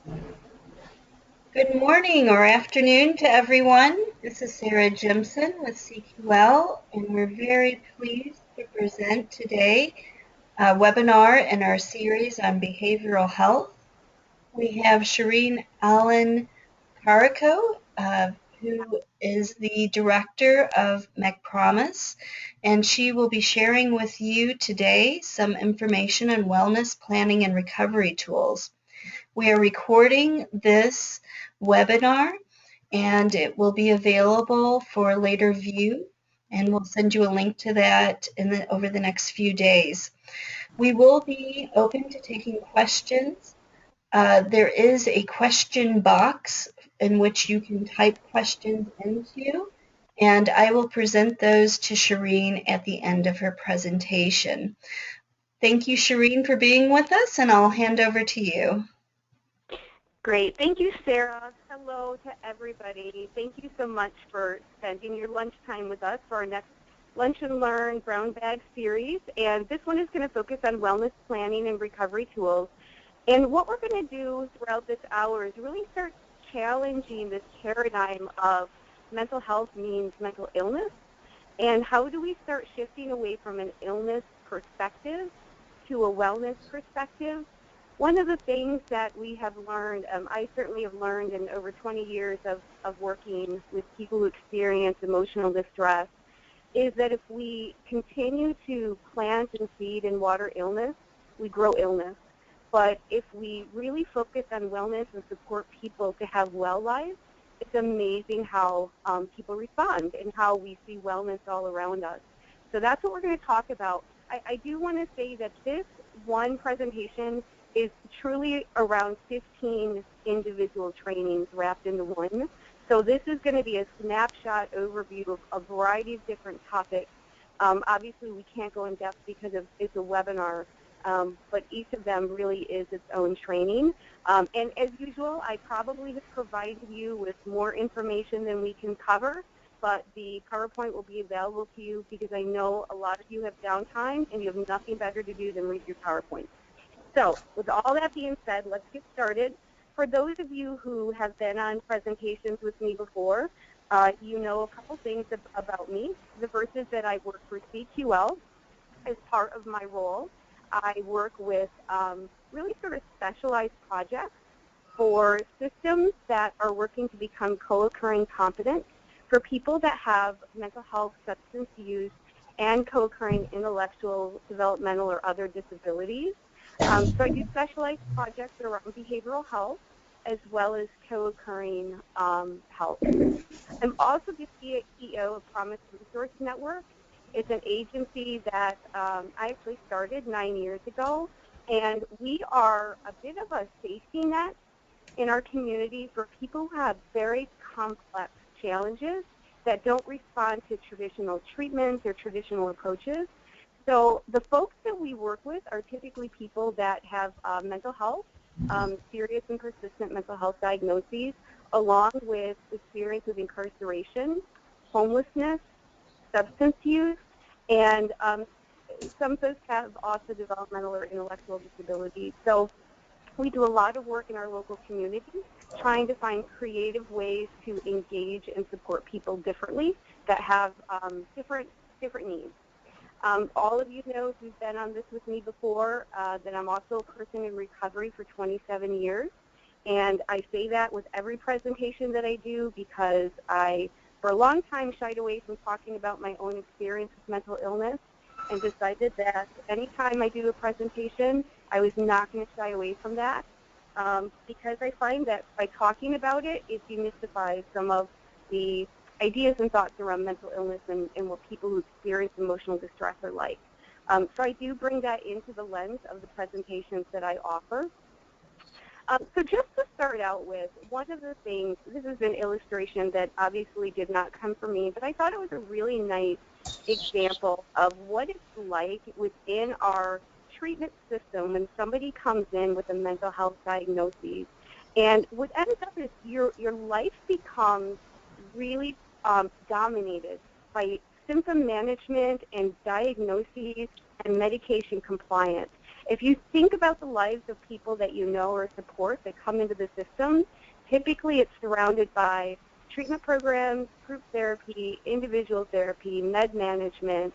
Good morning or afternoon to everyone. This is Sarah Jimson with CQL, and we're very pleased to present today a webinar in our series on behavioral health. We have Cherene Allen-Caraco, who is the director of McPromise, and she will be sharing with you today some information on wellness planning and recovery tools. We are recording this webinar and it will be available for later view, and we'll send you a link to that over the next few days. We will be open to taking questions. There is a question box in which you can type questions into, and I will present those to Cherene at the end of her presentation. Thank you, Cherene, for being with us, and I'll hand over to you. Great. Thank you, Sarah. Hello to everybody. Thank you so much for spending your lunchtime with us for our next Lunch and Learn Brown Bag series. And this one is going to focus on wellness planning and recovery tools. And what we're going to do throughout this hour is really start challenging this paradigm of mental health means mental illness. And how do we start shifting away from an illness perspective to a wellness perspective? One of the things that we have learned, I certainly have learned in over 20 years of working with people who experience emotional distress, is that if we continue to plant and feed and water illness, we grow illness. But if we really focus on wellness and support people to have well lives, it's amazing how people respond and how we see wellness all around us. So that's what we're going to talk about. I do want to say that this one presentation is truly around 15 individual trainings wrapped into one. So this is going to be a snapshot overview of a variety of different topics. Obviously, we can't go in depth because it's a webinar, but each of them really is its own training. And as usual, I probably have provided you with more information than we can cover, but the PowerPoint will be available to you because I know a lot of you have downtime and you have nothing better to do than read your PowerPoint. So with all that being said, let's get started. For those of you who have been on presentations with me before, you know a couple things about me. The first is that I work for CQL as part of my role. I work with really sort of specialized projects for systems that are working to become co-occurring competent for people that have mental health, substance use, and co-occurring intellectual, developmental, or other disabilities. So I do specialized projects around behavioral health as well as co-occurring health. I'm also the CEO of Promise Resource Network. It's an agency that I actually started 9 years ago, and we are a bit of a safety net in our community for people who have very complex challenges that don't respond to traditional treatments or traditional approaches. So the folks that we work with are typically people that have mental health, serious and persistent mental health diagnoses, along with experience with incarceration, homelessness, substance use, and some folks have also developmental or intellectual disabilities. So we do a lot of work in our local community trying to find creative ways to engage and support people differently that have different needs. All of you know, if you've been on this with me before, that I'm also a person in recovery for 27 years. And I say that with every presentation that I do because I, for a long time, shied away from talking about my own experience with mental illness and decided that anytime I do a presentation, I was not going to shy away from that because I find that by talking about it, it demystifies some of the ideas and thoughts around mental illness and what people who experience emotional distress are like. So I do bring that into the lens of the presentations that I offer. So just to start out with, one of the things, this is an illustration that obviously did not come from me, but I thought it was a really nice example of what it's like within our treatment system when somebody comes in with a mental health diagnosis. And what ends up is your life becomes really dominated by symptom management and diagnoses and medication compliance. If you think about the lives of people that you know or support that come into the system, typically it's surrounded by treatment programs, group therapy, individual therapy, med management,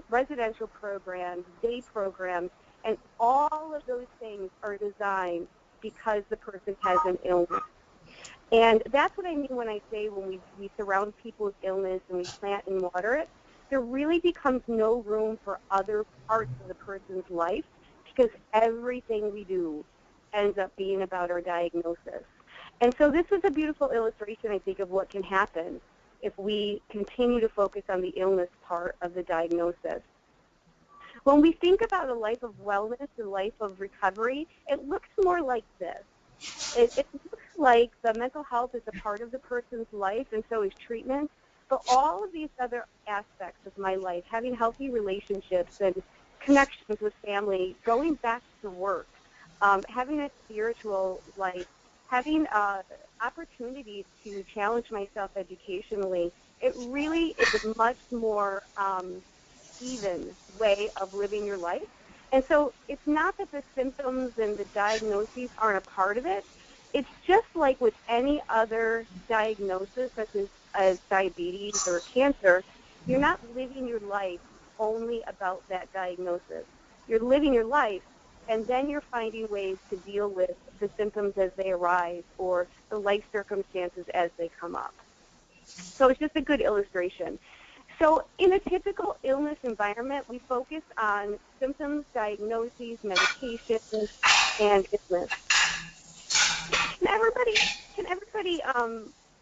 residential programs, day programs, and all of those things are designed because the person has an illness. And that's what I mean when I say when we surround people with illness and we plant and water it, there really becomes no room for other parts of the person's life because everything we do ends up being about our diagnosis. And so this is a beautiful illustration, I think, of what can happen if we continue to focus on the illness part of the diagnosis. When we think about a life of wellness, a life of recovery, it looks more like this. It looks like the mental health is a part of the person's life, and so is treatment. But all of these other aspects of my life, having healthy relationships and connections with family, going back to work, having a spiritual life, having opportunities to challenge myself educationally, it really is a much more even way of living your life. And so it's not that the symptoms and the diagnoses aren't a part of it. It's just like with any other diagnosis, such as diabetes or cancer, you're not living your life only about that diagnosis. You're living your life, and then you're finding ways to deal with the symptoms as they arise or the life circumstances as they come up. So it's just a good illustration. So in a typical illness environment, we focus on symptoms, diagnoses, medications, and illness. Can everybody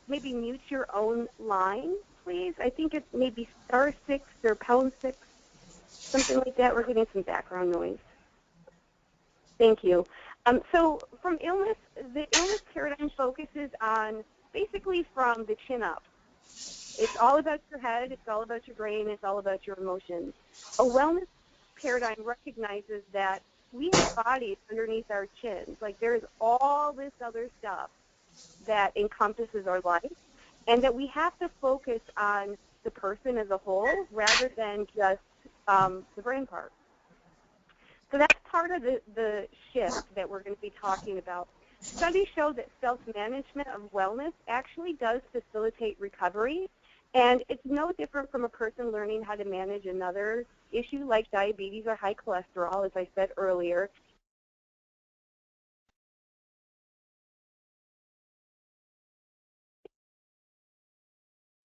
maybe mute your own line, please? I think it's maybe *6 or #6, something like that. We're getting some background noise. Thank you. So from illness, the illness paradigm focuses on basically from the chin up. It's all about your head, it's all about your brain, it's all about your emotions. A wellness paradigm recognizes that we have bodies underneath our chins. Like there's all this other stuff that encompasses our life, and that we have to focus on the person as a whole rather than just the brain part. So that's part of the shift that we're going to be talking about. Studies show that self-management of wellness actually does facilitate recovery, and it's no different from a person learning how to manage another issue like diabetes or high cholesterol, as I said earlier.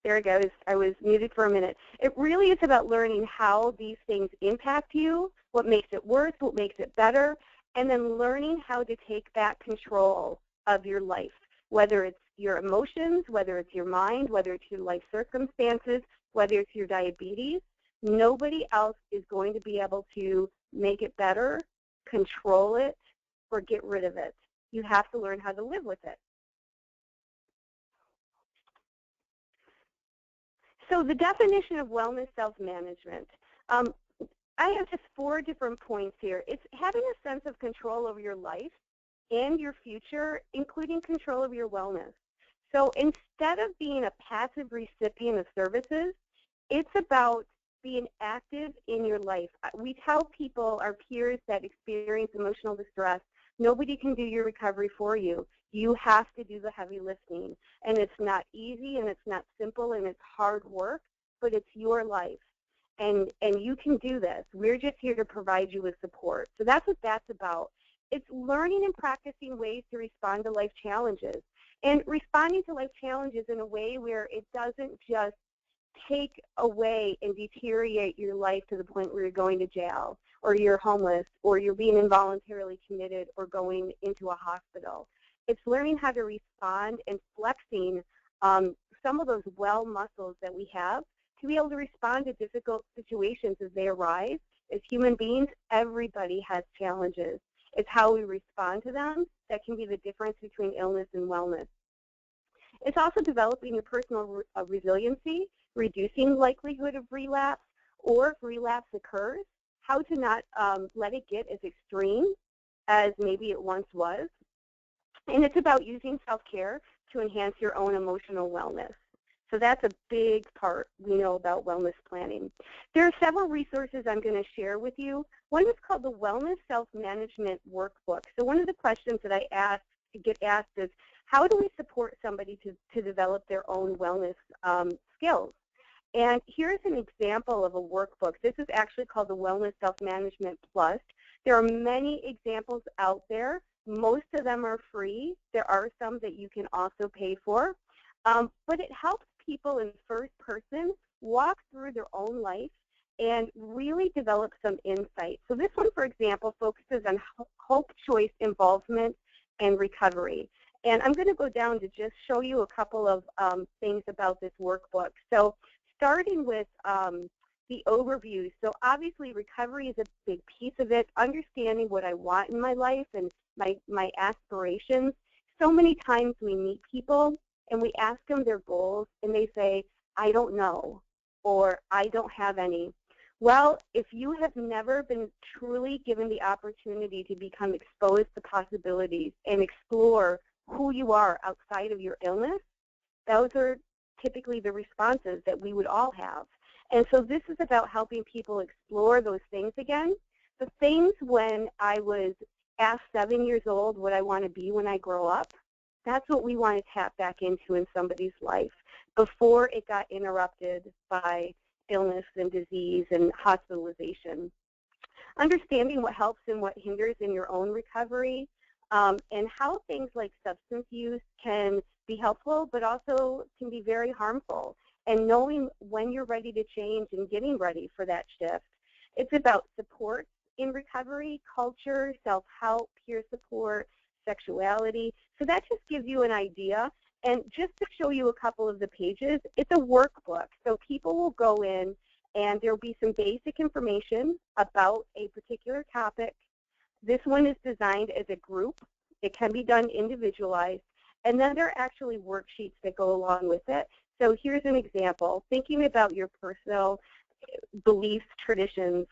There we go. I was muted for a minute. It really is about learning how these things impact you, what makes it worse, what makes it better, and then learning how to take back control of your life, whether it's your emotions, whether it's your mind, whether it's your life circumstances, whether it's your diabetes. Nobody else is going to be able to make it better, control it, or get rid of it. You have to learn how to live with it. So the definition of wellness self-management, I have just 4 different points here. It's having a sense of control over your life and your future, including control of your wellness. So instead of being a passive recipient of services, it's about being active in your life. We tell people, our peers that experience emotional distress, nobody can do your recovery for you. You have to do the heavy lifting. And it's not easy, and it's not simple, and it's hard work, but it's your life. And you can do this. We're just here to provide you with support. So that's what that's about. It's learning and practicing ways to respond to life challenges. And responding to life challenges in a way where it doesn't just take away and deteriorate your life to the point where you're going to jail, or you're homeless, or you're being involuntarily committed, or going into a hospital. It's learning how to respond and flexing some of those well muscles that we have to be able to respond to difficult situations as they arise. As human beings, everybody has challenges. It's how we respond to them that can be the difference between illness and wellness. It's also developing your personal resiliency, reducing likelihood of relapse, or if relapse occurs, how to not let it get as extreme as maybe it once was. And it's about using self-care to enhance your own emotional wellness. So that's a big part we know about wellness planning. There are several resources I'm going to share with you. One is called the Wellness Self-Management Workbook. So one of the questions that I get asked is, how do we support somebody to develop their own wellness skills? And here's an example of a workbook. This is actually called the Wellness Self-Management Plus. There are many examples out there. Most of them are free. There are some that you can also pay for. But it helps people in first person walk through their own life and really develop some insight. So this one, for example, focuses on hope, choice, involvement, and recovery. And I'm going to go down to just show you a couple of things about this workbook. So starting with the overview. So obviously recovery is a big piece of it, understanding what I want in my life and my aspirations. So many times we meet people and we ask them their goals and they say, I don't know, or I don't have any. Well, if you have never been truly given the opportunity to become exposed to possibilities and explore who you are outside of your illness, those are typically the responses that we would all have. And so this is about helping people explore those things again. The things when I was asked 7 years old what I want to be when I grow up, that's what we want to tap back into in somebody's life before it got interrupted by illness and disease and hospitalization. Understanding what helps and what hinders in your own recovery, and how things like substance use can be helpful but also can be very harmful, and knowing when you're ready to change and getting ready for that shift. It's about support in recovery, culture, self-help, peer support, sexuality. So that just gives you an idea. And just to show you a couple of the pages, it's a workbook. So people will go in and there will be some basic information about a particular topic. This one is designed as a group. It can be done individualized. And then there are actually worksheets that go along with it. So here's an example. Thinking about your personal beliefs, traditions.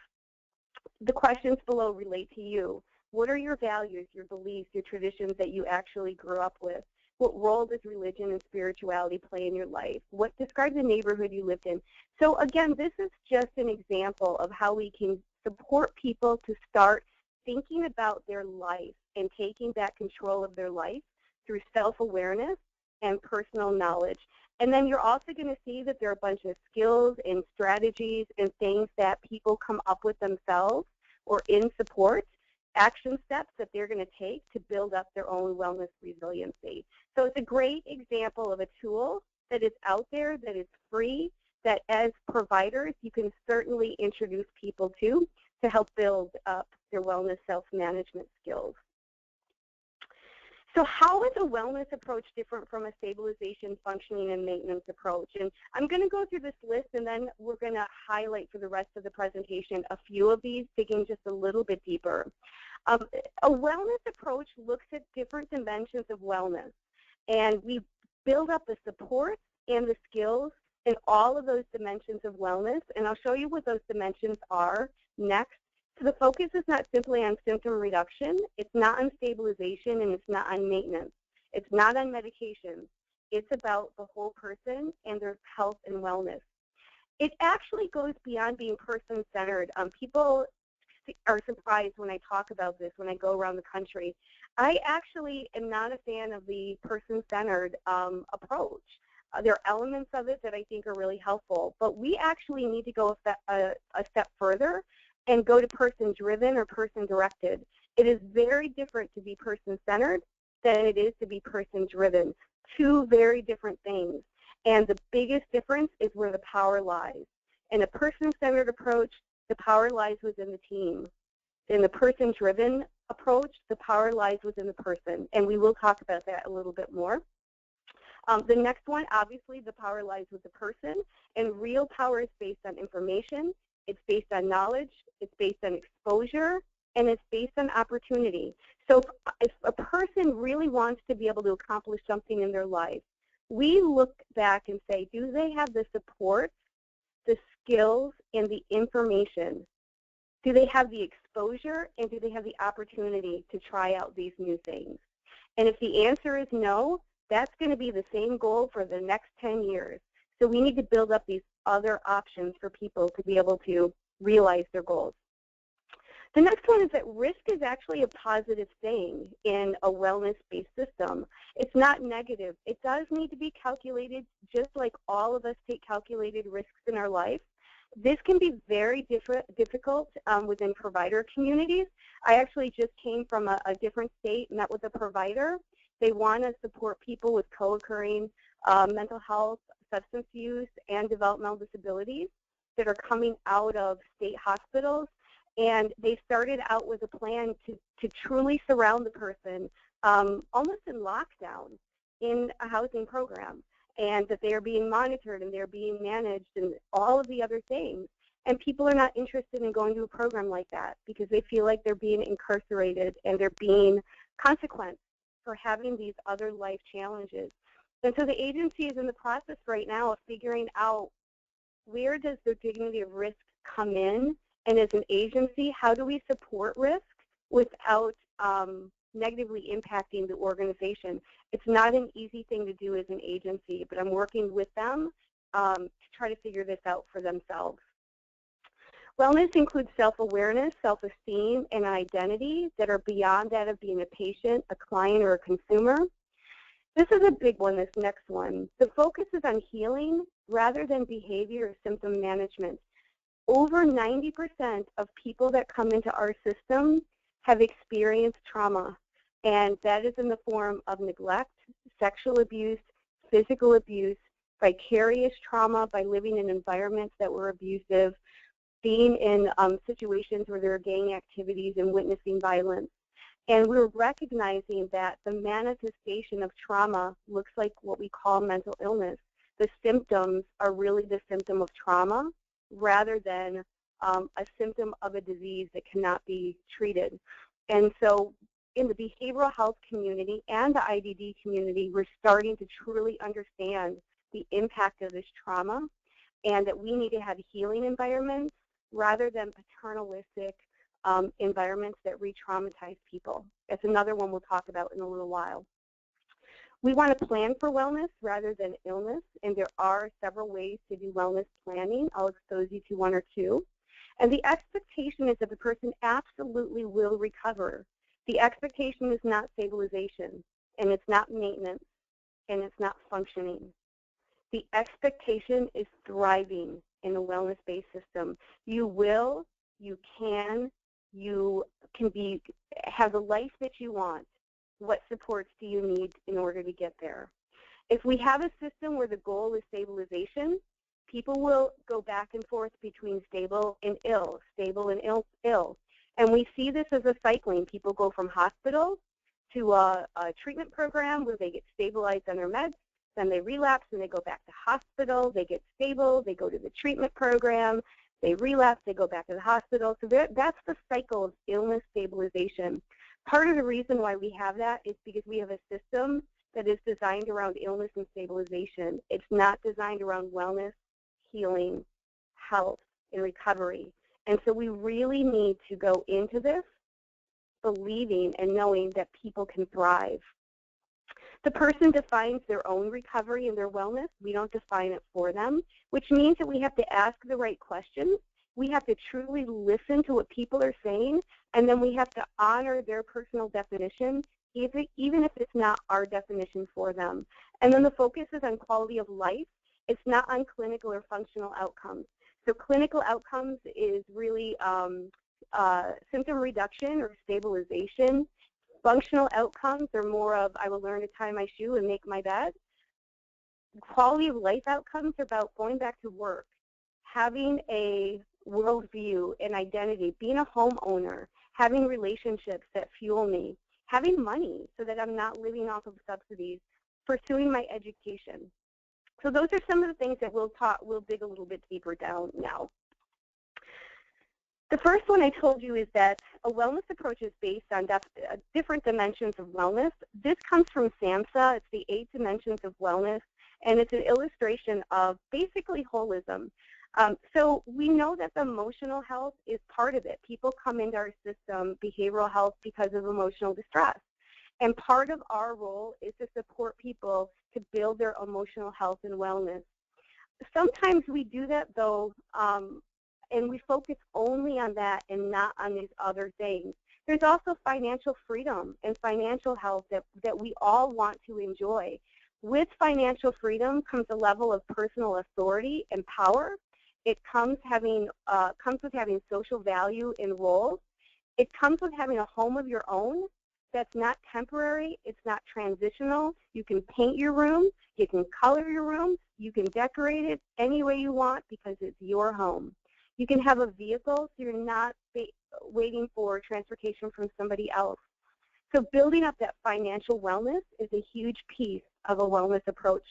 The questions below relate to you. What are your values, your beliefs, your traditions that you actually grew up with? What role does religion and spirituality play in your life? What describes the neighborhood you lived in? So again, this is just an example of how we can support people to start thinking about their life and taking back control of their life through self-awareness and personal knowledge. And then you're also going to see that there are a bunch of skills and strategies and things that people come up with themselves or in support, action steps that they're going to take to build up their own wellness resiliency. So it's a great example of a tool that is out there, that is free, that as providers you can certainly introduce people to help build up their wellness self-management skills. So how is a wellness approach different from a stabilization, functioning, and maintenance approach? And I'm going to go through this list, and then we're going to highlight for the rest of the presentation a few of these, digging just a little bit deeper. A wellness approach looks at different dimensions of wellness, and we build up the support and the skills in all of those dimensions of wellness, and I'll show you what those dimensions are next. So the focus is not simply on symptom reduction, it's not on stabilization, and it's not on maintenance. It's not on medication. It's about the whole person and their health and wellness. It actually goes beyond being person-centered. People are surprised when I talk about this, when I go around the country. I actually am not a fan of the person-centered approach. There are elements of it that I think are really helpful, but we actually need to go a step further and go to person-driven or person-directed. It is very different to be person-centered than it is to be person-driven. Two very different things. And the biggest difference is where the power lies. In a person-centered approach, the power lies within the team. In the person-driven approach, the power lies within the person. And we will talk about that a little bit more. The next one, obviously, the power lies with the person. And real power is based on information. It's based on knowledge, it's based on exposure, and it's based on opportunity. So if a person really wants to be able to accomplish something in their life, we look back and say, do they have the support, the skills, and the information? Do they have the exposure, and do they have the opportunity to try out these new things? And if the answer is no, that's going to be the same goal for the next 10 years. So we need to build up these other options for people to be able to realize their goals. The next one is that risk is actually a positive thing in a wellness-based system. It's not negative. It does need to be calculated just like all of us take calculated risks in our life. This can be very difficult within provider communities. I actually just came from a different state, met with a provider. They want to support people with co-occurring mental health, substance use, and developmental disabilities that are coming out of state hospitals. And they started out with a plan to truly surround the person almost in lockdown in a housing program, and that they are being monitored and they're being managed and all of the other things. And people are not interested in going to a program like that because they feel like they're being incarcerated and they're being consequenced for having these other life challenges. And so the agency is in the process right now of figuring out where does the dignity of risk come in, and as an agency, how do we support risk without negatively impacting the organization? It's not an easy thing to do as an agency, but I'm working with them to try to figure this out for themselves. Wellness includes self-awareness, self-esteem, and identity that are beyond that of being a patient, a client, or a consumer. This is a big one, this next one. The focus is on healing rather than behavior or symptom management. Over 90% of people that come into our system have experienced trauma, and that is in the form of neglect, sexual abuse, physical abuse, vicarious trauma by living in environments that were abusive, being in situations where there are gang activities and witnessing violence. And we're recognizing that the manifestation of trauma looks like what we call mental illness. The symptoms are really the symptom of trauma rather than a symptom of a disease that cannot be treated. And so in the behavioral health community and the IDD community, we're starting to truly understand the impact of this trauma and that we need to have healing environments rather than paternalistic environments that re-traumatize people. That's another one we'll talk about in a little while. We want to plan for wellness rather than illness, and there are several ways to do wellness planning. I'll expose you to one or two. And the expectation is that the person absolutely will recover. The expectation is not stabilization, and it's not maintenance, and it's not functioning. The expectation is thriving in a wellness-based system. You will, you can have the life that you want. What supports do you need in order to get there? If we have a system where the goal is stabilization, people will go back and forth between stable and ill, stable and ill. And we see this as a cycling. People go from hospital to a treatment program where they get stabilized on their meds, then they relapse and they go back to hospital, they get stable, they go to the treatment program, they relapse, they go back to the hospital. So that's the cycle of illness stabilization. Part of the reason why we have that is because we have a system that is designed around illness and stabilization. It's not designed around wellness, healing, health, and recovery. And so we really need to go into this believing and knowing that people can thrive. The person defines their own recovery and their wellness. We don't define it for them, which means that we have to ask the right questions. We have to truly listen to what people are saying, and then we have to honor their personal definition, even if it's not our definition for them. And then the focus is on quality of life. It's not on clinical or functional outcomes. So clinical outcomes is really symptom reduction or stabilization. Functional outcomes are more of, I will learn to tie my shoe and make my bed. Quality of life outcomes are about going back to work, having a worldview, an identity, being a homeowner, having relationships that fuel me, having money so that I'm not living off of subsidies, pursuing my education. So those are some of the things that we'll dig a little bit deeper down now. The first one I told you is that a wellness approach is based on different dimensions of wellness. This comes from SAMHSA. It's the 8 dimensions of wellness, and it's an illustration of basically holism. So we know that the emotional health is part of it. People come into our system, behavioral health, because of emotional distress. And part of our role is to support people to build their emotional health and wellness. Sometimes we do that, though, and we focus only on that and not on these other things. There's also financial freedom and financial health that we all want to enjoy. With financial freedom comes a level of personal authority and power. It comes with having social value and roles. It comes with having a home of your own that's not temporary, it's not transitional. You can paint your room, you can color your room, you can decorate it any way you want because it's your home. You can have a vehicle so you're not waiting for transportation from somebody else. So building up that financial wellness is a huge piece of a wellness approach.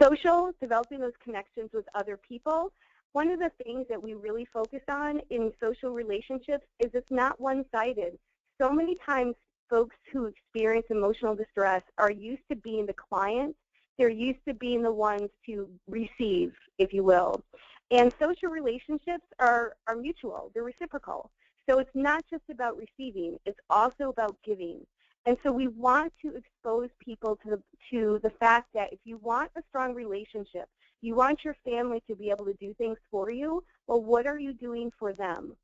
Social, developing those connections with other people. One of the things that we really focus on in social relationships is it's not one-sided. So many times folks who experience emotional distress are used to being the client. They're used to being the ones to receive, if you will. And social relationships are mutual. They're reciprocal. So it's not just about receiving. It's also about giving. And so we want to expose people to the fact that if you want a strong relationship, you want your family to be able to do things for you, well, what are you doing for them?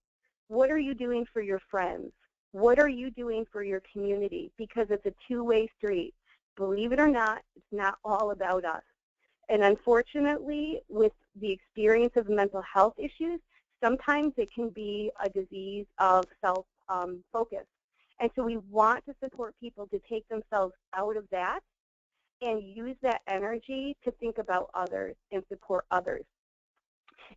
What are you doing for your friends? What are you doing for your community? Because it's a two-way street. Believe it or not, it's not all about us. And unfortunately, with the experience of mental health issues, sometimes it can be a disease of self-focus. And so we want to support people to take themselves out of that and use that energy to think about others and support others.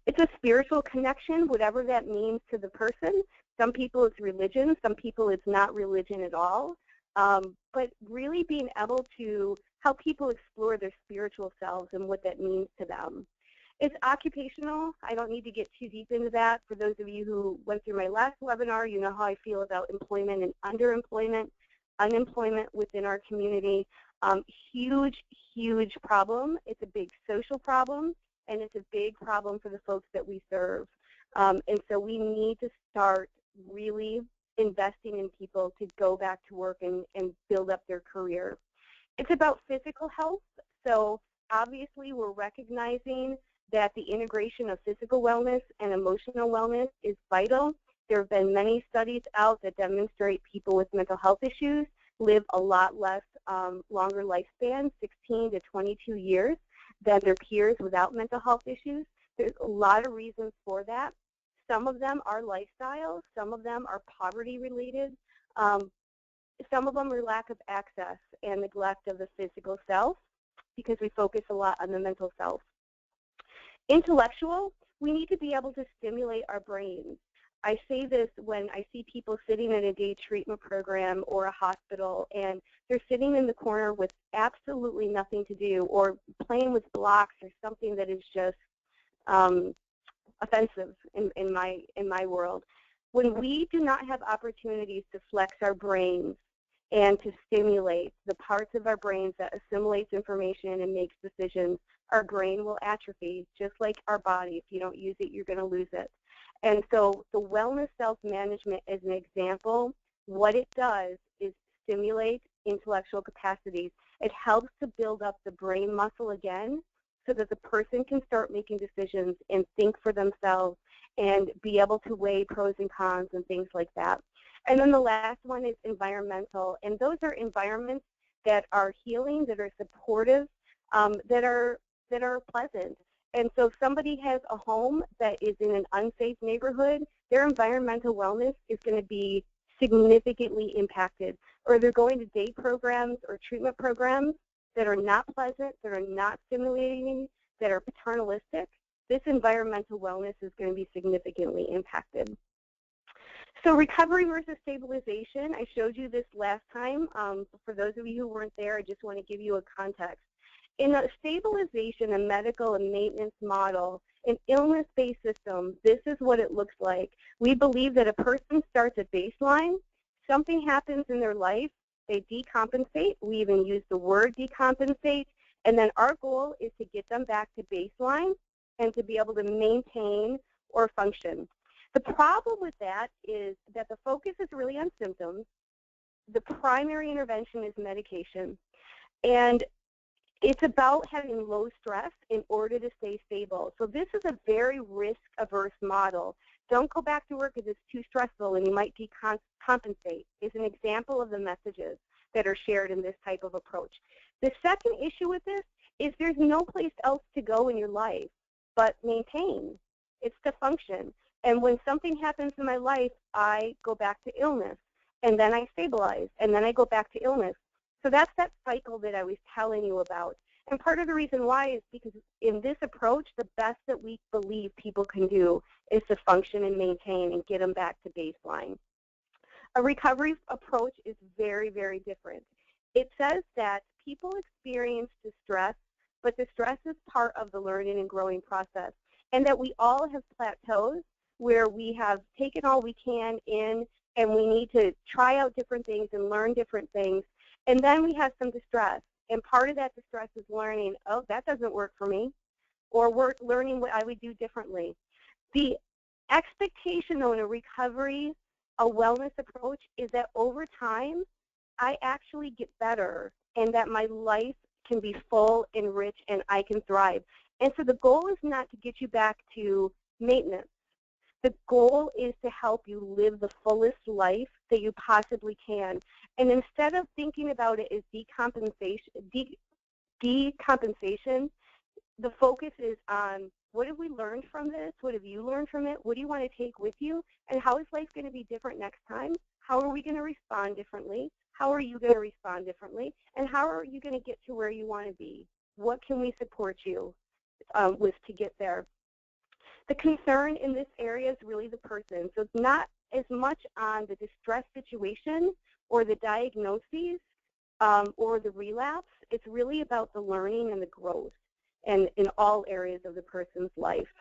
It's a spiritual connection, whatever that means to the person. Some people it's religion, some people it's not religion at all. But really being able to help people explore their spiritual selves and what that means to them. It's occupational. I don't need to get too deep into that. For those of you who went through my last webinar, you know how I feel about employment and underemployment, unemployment within our community. Huge, huge problem. It's a big social problem, and it's a big problem for the folks that we serve. And so we need to start really investing in people to go back to work and build up their career. It's about physical health. So obviously we're recognizing that the integration of physical wellness and emotional wellness is vital. There have been many studies out that demonstrate people with mental health issues live a lot less longer lifespans, 16 to 22 years, than their peers without mental health issues. There's a lot of reasons for that. Some of them are lifestyle, some of them are poverty related, some of them are lack of access and neglect of the physical self because we focus a lot on the mental self. Intellectual, we need to be able to stimulate our brains. I say this when I see people sitting in a day treatment program or a hospital and they're sitting in the corner with absolutely nothing to do or playing with blocks or something that is just offensive in my world. When we do not have opportunities to flex our brains and to stimulate the parts of our brains that assimilates information and makes decisions, our brain will atrophy, just like our body. If you don't use it, you're going to lose it. And so the wellness self-management is an example. What it does is stimulate intellectual capacities. It helps to build up the brain muscle again so that the person can start making decisions and think for themselves and be able to weigh pros and cons and things like that. And then the last one is environmental. And those are environments that are healing, that are supportive, that are pleasant. And so if somebody has a home that is in an unsafe neighborhood, their environmental wellness is going to be significantly impacted. Or they're going to day programs or treatment programs that are not pleasant, that are not stimulating, that are paternalistic. This environmental wellness is going to be significantly impacted. So recovery versus stabilization, I showed you this last time. For those of you who weren't there, I just want to give you a context. In a stabilization, a medical and maintenance model, an illness-based system, this is what it looks like. We believe that a person starts at baseline, something happens in their life, they decompensate. We even use the word decompensate. And then our goal is to get them back to baseline and to be able to maintain or function. The problem with that is that the focus is really on symptoms. The primary intervention is medication. And It's about having low stress in order to stay stable. So this is a very risk-averse model. Don't go back to work if it's too stressful and you might decompensate is an example of the messages that are shared in this type of approach. The second issue with this is there's no place else to go in your life but maintain. It's to function. And when something happens in my life, I go back to illness, and then I stabilize, and then I go back to illness. So that's that cycle that I was telling you about. And part of the reason why is because in this approach, the best that we believe people can do is to function and maintain and get them back to baseline. A recovery approach is very, very different. It says that people experience distress, but the stress is part of the learning and growing process, and that we all have plateaus where we have taken all we can in and we need to try out different things and learn different things. And then we have some distress, and part of that distress is learning, oh, that doesn't work for me, or learning what I would do differently. The expectation, though, in a recovery, a wellness approach, is that over time, I actually get better, and that my life can be full and rich, and I can thrive. And so the goal is not to get you back to maintenance. The goal is to help you live the fullest life that you possibly can. And instead of thinking about it as decompensation, the focus is on what have we learned from this? What have you learned from it? What do you want to take with you? And how is life going to be different next time? How are we going to respond differently? How are you going to respond differently? And how are you going to get to where you want to be? What can we support you with to get there? The concern in this area is really the person. So it's not as much on the distress situation or the diagnoses or the relapse. It's really about the learning and the growth and in all areas of the person's life.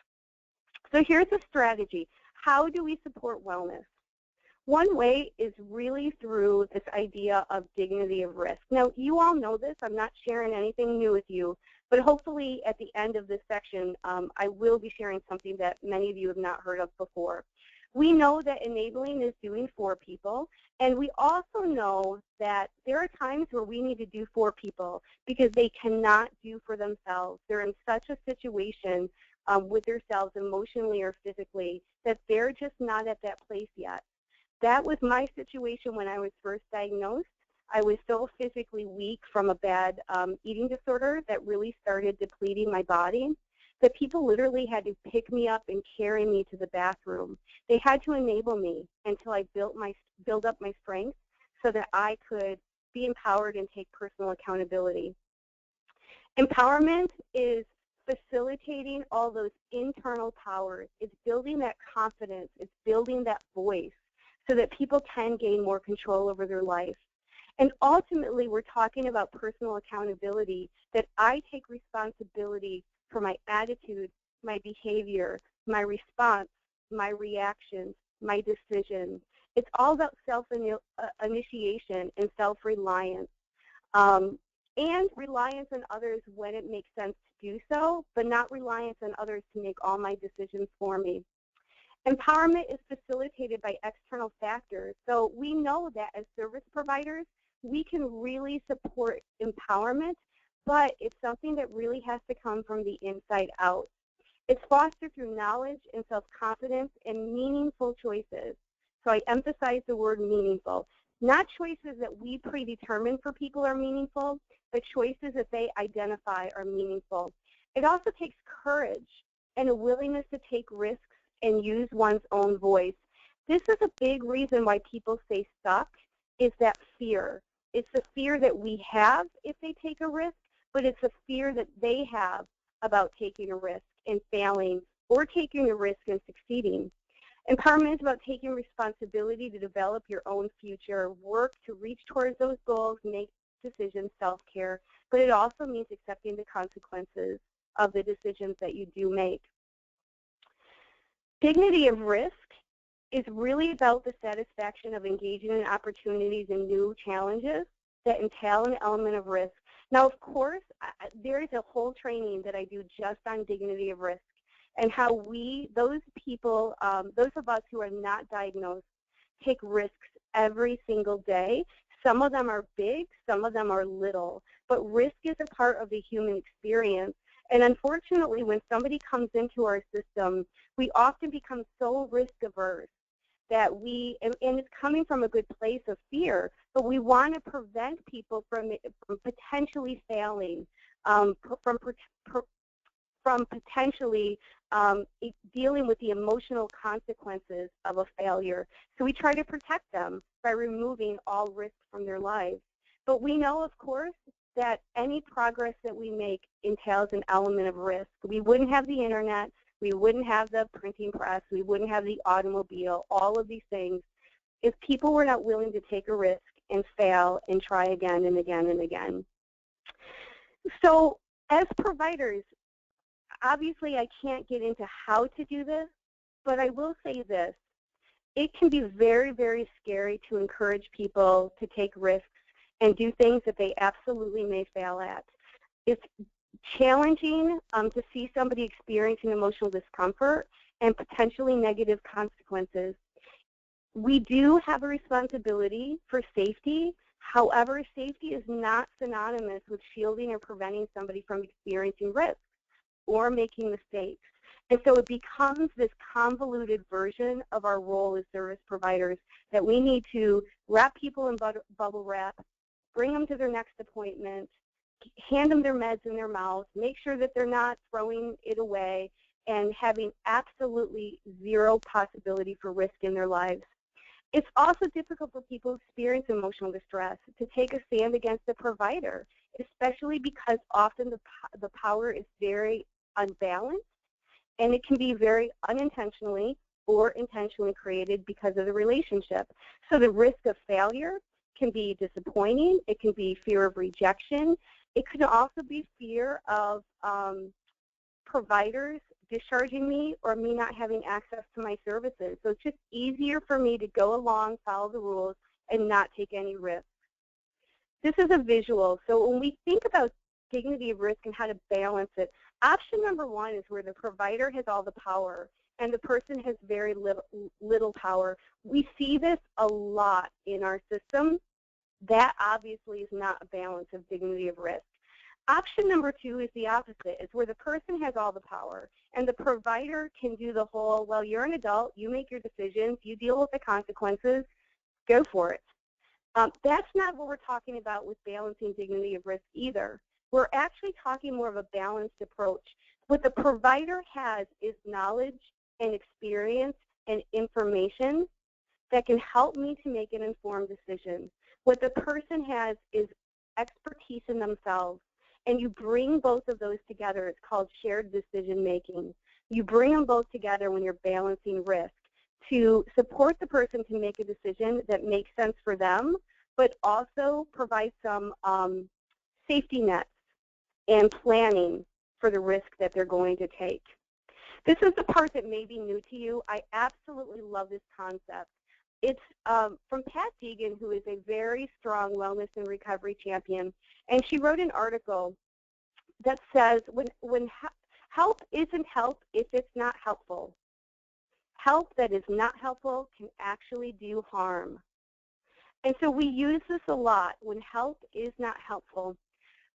So here's a strategy. How do we support wellness? One way is really through this idea of dignity of risk. Now, you all know this. I'm not sharing anything new with you, but hopefully at the end of this section, I will be sharing something that many of you have not heard of before. We know that enabling is doing for people, and we also know that there are times where we need to do for people because they cannot do for themselves. They're in such a situation with themselves emotionally or physically that they're just not at that place yet. That was my situation when I was first diagnosed. I was so physically weak from a bad eating disorder that really started depleting my body that people literally had to pick me up and carry me to the bathroom. They had to enable me until I build up my strength so that I could be empowered and take personal accountability. Empowerment is facilitating all those internal powers. It's building that confidence. It's building that voice so that people can gain more control over their life. And ultimately, we're talking about personal accountability, that I take responsibility for my attitude, my behavior, my response, my reactions, my decisions. It's all about self-initiation and self-reliance, and reliance on others when it makes sense to do so, but not reliance on others to make all my decisions for me. Empowerment is facilitated by external factors. So we know that as service providers, we can really support empowerment, but it's something that really has to come from the inside out. It's fostered through knowledge and self-confidence and meaningful choices. So I emphasize the word meaningful. Not choices that we predetermine for people are meaningful, but choices that they identify are meaningful. It also takes courage and a willingness to take risks and use one's own voice. This is a big reason why people stay stuck, is that fear. It's the fear that we have if they take a risk, but it's a fear that they have about taking a risk and failing, or taking a risk and succeeding. Empowerment is about taking responsibility to develop your own future, work to reach towards those goals, make decisions, self-care, but it also means accepting the consequences of the decisions that you do make. Dignity of risk is really about the satisfaction of engaging in opportunities and new challenges that entail an element of risk. Now, of course, there is a whole training that I do just on dignity of risk and how we, those people, those of us who are not diagnosed, take risks every single day Some of them are big, some of them are little, but risk is a part of the human experience. And unfortunately, when somebody comes into our system, we often become so risk averse that and it's coming from a good place of fear, but we want to prevent people from potentially failing, from potentially dealing with the emotional consequences of a failure. So we try to protect them by removing all risk from their lives. But we know, of course, that any progress that we make entails an element of risk. We wouldn't have the internet, we wouldn't have the printing press, we wouldn't have the automobile, all of these things, if people were not willing to take a risk and fail and try again and again and again. So as providers, obviously I can't get into how to do this, but I will say this. It can be very, very scary to encourage people to take risks and do things that they absolutely may fail at. It's challenging to see somebody experiencing emotional discomfort and potentially negative consequences. We do have a responsibility for safety. However, safety is not synonymous with shielding or preventing somebody from experiencing risk or making mistakes. And so it becomes this convoluted version of our role as service providers that we need to wrap people in bubble wrap, bring them to their next appointment, hand them their meds in their mouth, make sure that they're not throwing it away, and having absolutely zero possibility for risk in their lives. It's also difficult for people who experience emotional distress to take a stand against the provider, especially because often the power is very unbalanced, and it can be very unintentionally or intentionally created because of the relationship. So the risk of failure can be disappointing. It can be fear of rejection. It could also be fear of providers discharging me or me not having access to my services. So it's just easier for me to go along, follow the rules, and not take any risks. This is a visual. So when we think about dignity of risk and how to balance it, option number one is where the provider has all the power and the person has very little power. We see this a lot in our system. That obviously is not a balance of dignity of risk. Option number two is the opposite, is where the person has all the power and the provider can do the whole, well, you're an adult, you make your decisions, you deal with the consequences, go for it. That's not what we're talking about with balancing dignity of risk either. We're actually talking more of a balanced approach. What the provider has is knowledge and experience and information that can help me to make an informed decision. What the person has is expertise in themselves, and you bring both of those together. It's called shared decision making. You bring them both together when you're balancing risk to support the person to make a decision that makes sense for them, but also provide some safety nets and planning for the risk that they're going to take. This is the part that may be new to you. I absolutely love this concept. It's from Pat Deegan, who is a very strong wellness and recovery champion, and she wrote an article that says when help isn't help if it's not helpful. Help that is not helpful can actually do harm. And so we use this a lot when help is not helpful.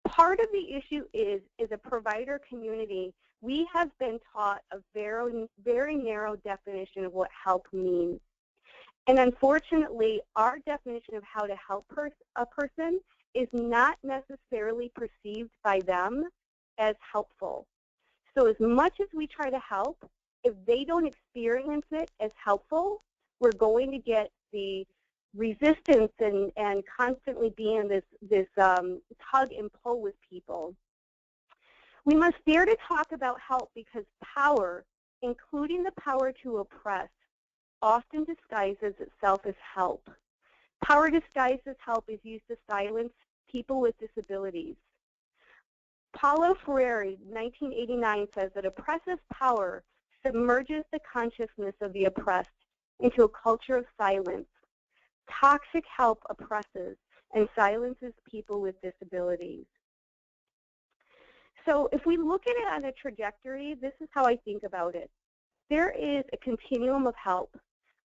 Part of the issue is a provider community, we have been taught a very, very narrow definition of what help means. And unfortunately, our definition of how to help a person is not necessarily perceived by them as helpful. So as much as we try to help, if they don't experience it as helpful, we're going to get the resistance and constantly be in this tug and pull with people. We must dare to talk about help because power, including the power to oppress, often disguises itself as help. Power disguised as help is used to silence people with disabilities. Paulo Freire, 1989, says that oppressive power submerges the consciousness of the oppressed into a culture of silence. Toxic help oppresses and silences people with disabilities. So if we look at it on a trajectory, this is how I think about it. There is a continuum of help.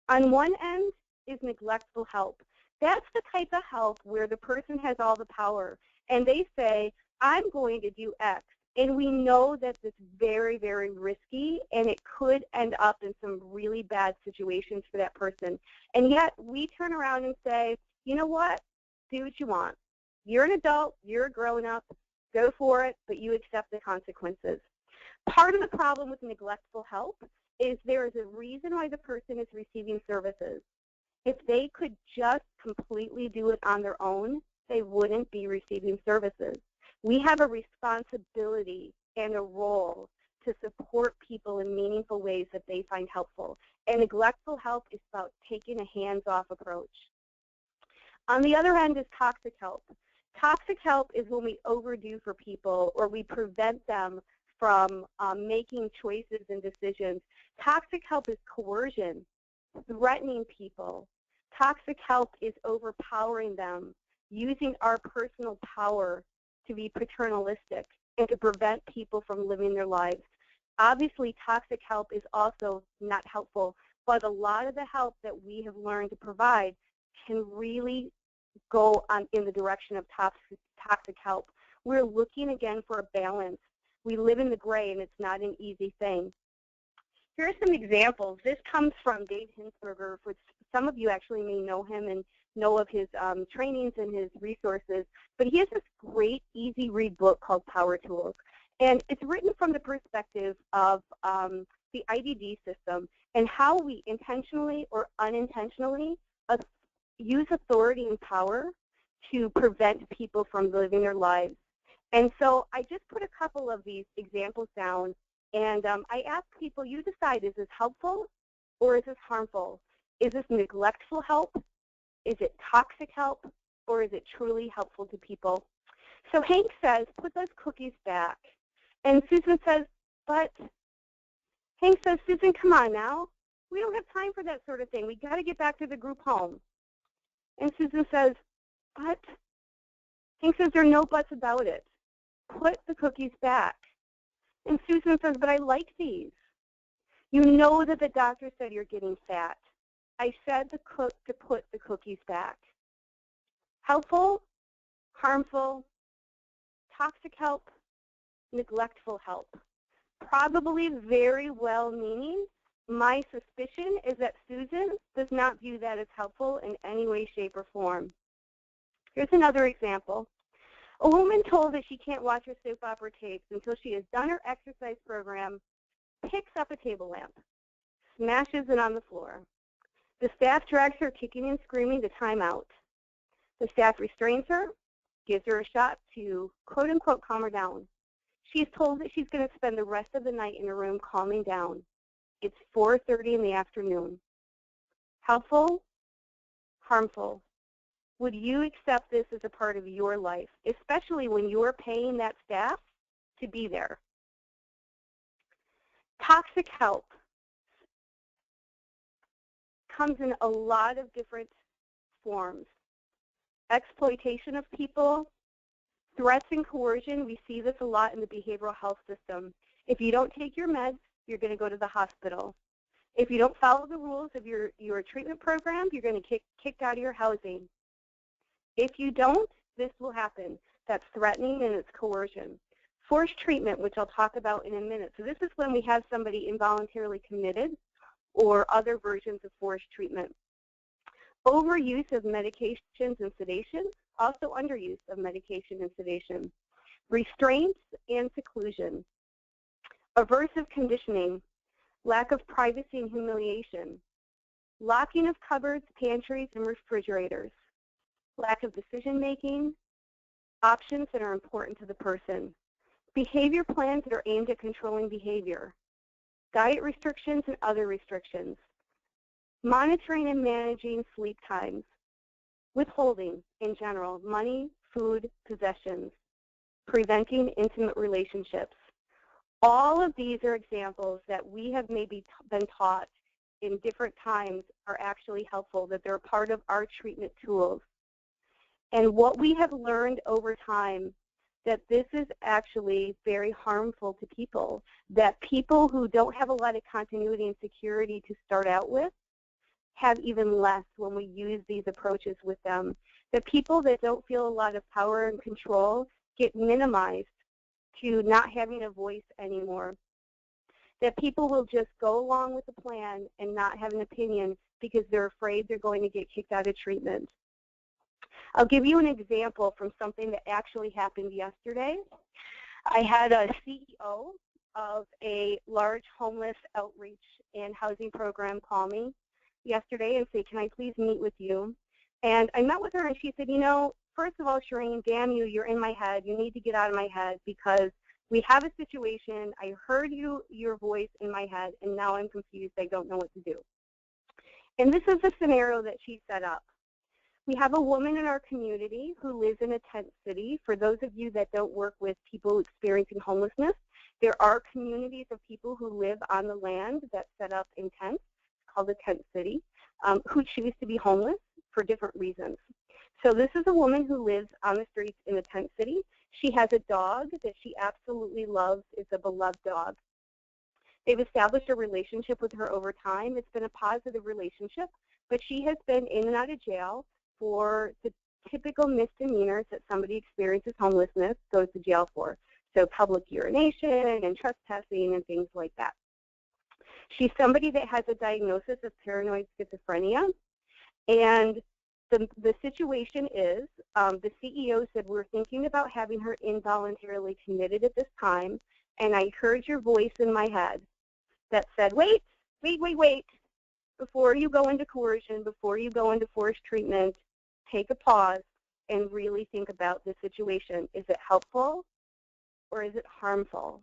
On one end is neglectful help. That's the type of help where the person has all the power, and they say, I'm going to do X. And we know that it's very, very risky, and it could end up in some really bad situations for that person. And yet we turn around and say, you know what? Do what you want. You're an adult. You're a grown-up. Go for it, but you accept the consequences. Part of the problem with neglectful help is there is a reason why the person is receiving services. If they could just completely do it on their own, they wouldn't be receiving services. We have a responsibility and a role to support people in meaningful ways that they find helpful. And neglectful help is about taking a hands-off approach. On the other end is toxic help. Toxic help is when we overdo for people or we prevent them from making choices and decisions. Toxic help is coercion, threatening people. Toxic help is overpowering them, using our personal power to be paternalistic and to prevent people from living their lives. Obviously, toxic help is also not helpful, but a lot of the help that we have learned to provide can really go in the direction of toxic help. We're looking again for a balance. We live in the gray, and it's not an easy thing. Here are some examples. This comes from Dave Hinsberger, which some of you actually may know him and know of his trainings and his resources, but he has this great, easy-read book called Power Tools, and it's written from the perspective of the IDD system and how we intentionally or unintentionally use authority and power to prevent people from living their lives. And so I just put a couple of these examples down, and I ask people, you decide, is this helpful or is this harmful? Is this neglectful help? Is it toxic help, or is it truly helpful to people? So Hank says, put those cookies back. And Susan says, but Hank says, Susan, come on now. We don't have time for that sort of thing. We got to get back to the group home. And Susan says, but Hank says, there are no buts about it. Put the cookies back. And Susan says, but I like these. You know that the doctor said you're getting fat. I said to put the cookies back. Helpful, harmful, toxic help, neglectful help. Probably very well-meaning. My suspicion is that Susan does not view that as helpful in any way, shape, or form. Here's another example. A woman told that she can't watch her soap opera tapes until she has done her exercise program, picks up a table lamp, smashes it on the floor. The staff drags her kicking and screaming to time out. The staff restrains her, gives her a shot to, quote unquote, calm her down. She's told that she's going to spend the rest of the night in her room calming down. It's 4:30 in the afternoon. Helpful? Harmful? Would you accept this as a part of your life, especially when you're paying that staff to be there? Toxic help comes in a lot of different forms. Exploitation of people, threats and coercion. We see this a lot in the behavioral health system. If you don't take your meds, you're going to go to the hospital. If you don't follow the rules of your treatment program, you're going to get kicked out of your housing. If you don't, this will happen. That's threatening and it's coercion. Forced treatment, which I'll talk about in a minute. So this is when we have somebody involuntarily committed or other versions of forced treatment. Overuse of medications and sedation, also underuse of medication and sedation. Restraints and seclusion. Aversive conditioning, lack of privacy and humiliation. Locking of cupboards, pantries, and refrigerators. Lack of decision-making. Options that are important to the person. Behavior plans that are aimed at controlling behavior. Diet restrictions and other restrictions. Monitoring and managing sleep times. Withholding, in general, money, food, possessions. Preventing intimate relationships. All of these are examples that we have maybe been taught in different times are actually helpful, that they're part of our treatment tools. And what we have learned over time, that this is actually very harmful to people, that people who don't have a lot of continuity and security to start out with have even less when we use these approaches with them. The people that don't feel a lot of power and control get minimized to not having a voice anymore. That people will just go along with the plan and not have an opinion because they're afraid they're going to get kicked out of treatment. I'll give you an example from something that actually happened yesterday. I had a CEO of a large homeless outreach and housing program call me yesterday and say, can I please meet with you? And I met with her and she said, you know, first of all, Cherene, damn you, you're in my head. You need to get out of my head because we have a situation. I heard your voice in my head and now I'm confused. I don't know what to do. And this is the scenario that she set up. We have a woman in our community who lives in a tent city. For those of you that don't work with people experiencing homelessness, there are communities of people who live on the land that set up in tents, called a tent city, who choose to be homeless for different reasons. So this is a woman who lives on the streets in a tent city. She has a dog that she absolutely loves. It's a beloved dog. They've established a relationship with her over time. It's been a positive relationship, but she has been in and out of jail for the typical misdemeanors that somebody experiences homelessness goes to jail for. So public urination and trespassing and things like that. She's somebody that has a diagnosis of paranoid schizophrenia. And the situation is, the CEO said, we're thinking about having her involuntarily committed at this time. And I heard your voice in my head that said, wait. Before you go into coercion, before you go into forced treatment, take a pause and really think about the situation. Is it helpful or is it harmful?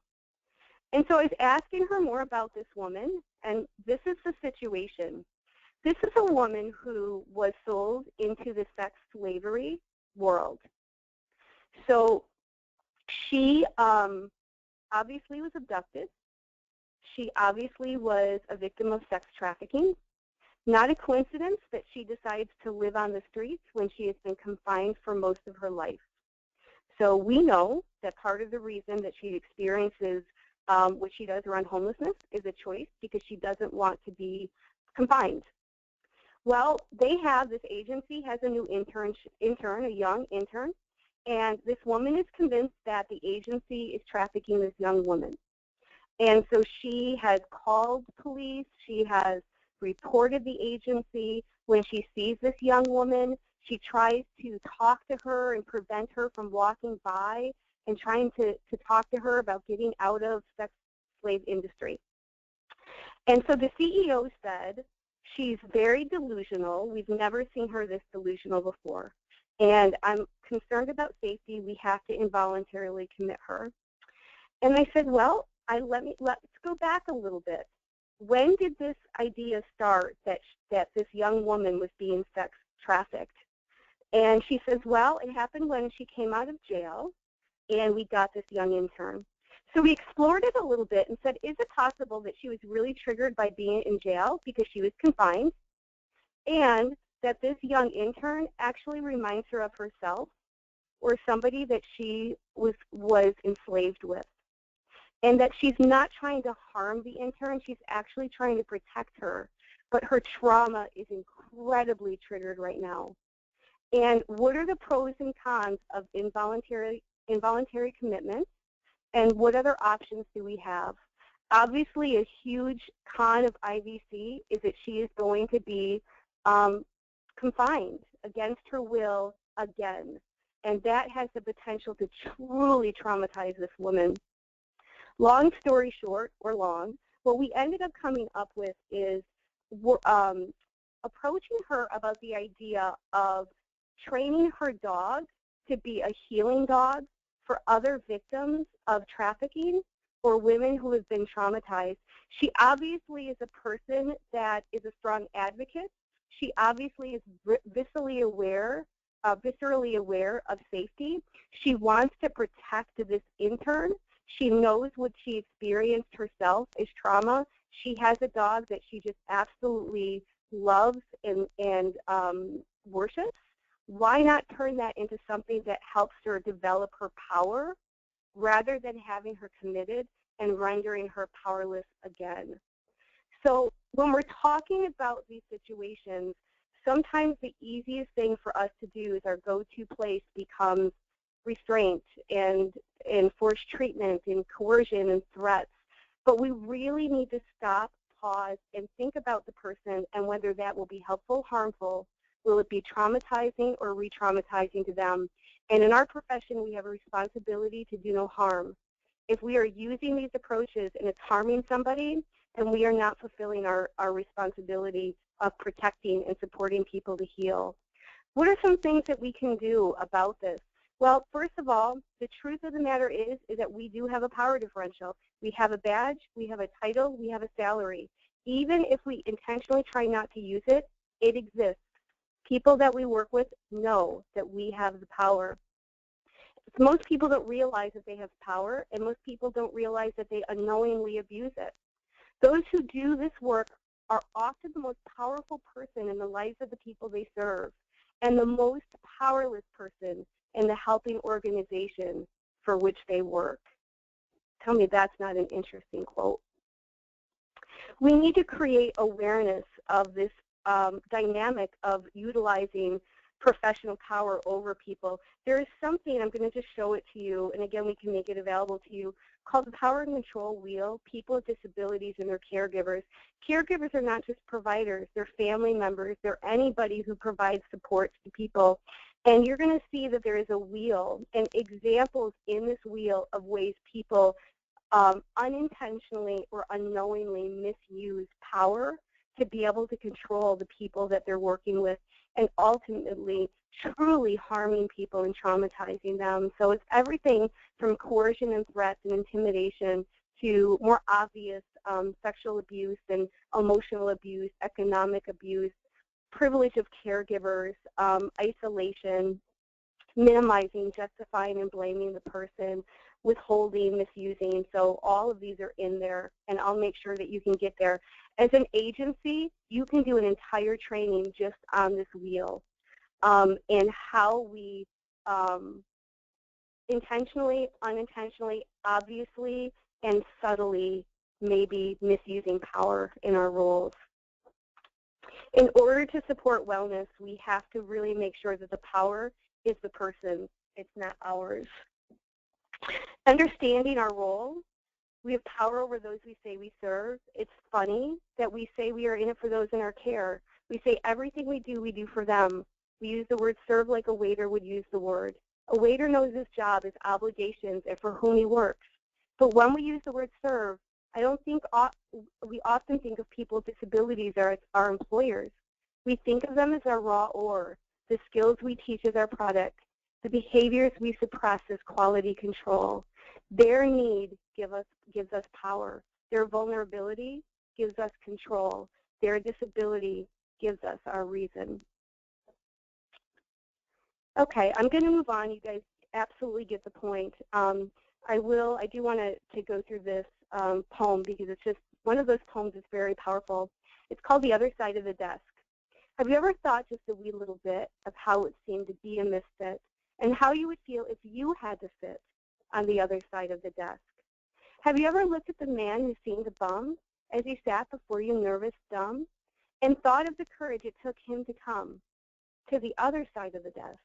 And so I was asking her more about this woman, and this is the situation. This is a woman who was sold into the sex slavery world. So she obviously was abducted. She obviously was a victim of sex trafficking. Not a coincidence that she decides to live on the streets when she has been confined for most of her life. So we know that part of the reason that she experiences what she does around homelessness is a choice because she doesn't want to be confined. Well, this agency has a new intern, a young intern, and this woman is convinced that the agency is trafficking this young woman. And so she has called police, she has reported the agency. When she sees this young woman, she tries to talk to her and prevent her from walking by and trying to talk to her about getting out of sex slave industry. And so the CEO said, she's very delusional. We've never seen her this delusional before. And I'm concerned about safety. We have to involuntarily commit her. And I said, well, let's go back a little bit. When did this idea start that this young woman was being sex trafficked? And she says, well, it happened when she came out of jail and we got this young intern. So we explored it a little bit and said, is it possible that she was really triggered by being in jail because she was confined, and that this young intern actually reminds her of herself or somebody that she was enslaved with? And that she's not trying to harm the intern, she's actually trying to protect her. But her trauma is incredibly triggered right now. And what are the pros and cons of involuntary commitment? And what other options do we have? Obviously, a huge con of IVC is that she is going to be confined against her will again. And that has the potential to truly traumatize this woman. Long story short, or long, what we ended up coming up with is approaching her about the idea of training her dog to be a healing dog for other victims of trafficking or women who have been traumatized. She obviously is a person that is a strong advocate. She obviously is viscerally aware of safety. She wants to protect this intern. She knows what she experienced herself is trauma. She has a dog that she just absolutely loves and worships. Why not turn that into something that helps her develop her power rather than having her committed and rendering her powerless again? So When we're talking about these situations, sometimes the easiest thing for us to do is our go-to place becomes restraint and forced treatment and coercion and threats. But we really need to stop, pause, and think about the person and whether that will be helpful, harmful, will it be traumatizing or re-traumatizing to them. And in our profession, we have a responsibility to do no harm. If we are using these approaches and it's harming somebody, then we are not fulfilling our responsibility of protecting and supporting people to heal. What are some things that we can do about this? Well, first of all, the truth of the matter is that we do have a power differential. We have a badge, we have a title, we have a salary. Even if we intentionally try not to use it, it exists. People that we work with know that we have the power. Most people don't realize that they have power, and most people don't realize that they unknowingly abuse it. Those who do this work are often the most powerful person in the lives of the people they serve, and the most powerless person in the helping organization for which they work. Tell me that's not an interesting quote. We need to create awareness of this dynamic of utilizing professional power over people. There is something, I'm going to just show it to you, and again we can make it available to you, called the Power and Control Wheel, People with Disabilities and Their Caregivers. Caregivers are not just providers, they're family members, they're anybody who provides support to people. And you're going to see that there is a wheel and examples in this wheel of ways people unintentionally or unknowingly misuse power to be able to control the people that they're working with, and ultimately truly harming people and traumatizing them. So it's everything from coercion and threats and intimidation to more obvious sexual abuse and emotional abuse, economic abuse, privilege of caregivers, isolation, minimizing, justifying, and blaming the person, withholding, misusing. So all of these are in there, and I'll make sure that you can get there. As an agency, you can do an entire training just on this wheel and how we intentionally, unintentionally, obviously, and subtly maybe misusing power in our roles. In order to support wellness, we have to really make sure that the power is the person's, it's not ours. Understanding our role, we have power over those we say we serve. It's funny that we say we are in it for those in our care. We say everything we do for them. We use the word serve like a waiter would use the word. A waiter knows his job, his obligations, and for whom he works. But when we use the word serve, I don't think we often think of people with disabilities as our employers. We think of them as our raw ore, the skills we teach as our product, the behaviors we suppress as quality control. Their need gives us power. Their vulnerability gives us control. Their disability gives us our reason. Okay, I'm going to move on. You guys absolutely get the point. I do want to go through this poem because it's just one of those poems that's very powerful. It's called The Other Side of the Desk. Have you ever thought just a wee little bit of how it seemed to be a misfit and how you would feel if you had to sit on the other side of the desk? Have you ever looked at the man who seemed a bum as he sat before you nervous, dumb, and thought of the courage it took him to come to the other side of the desk?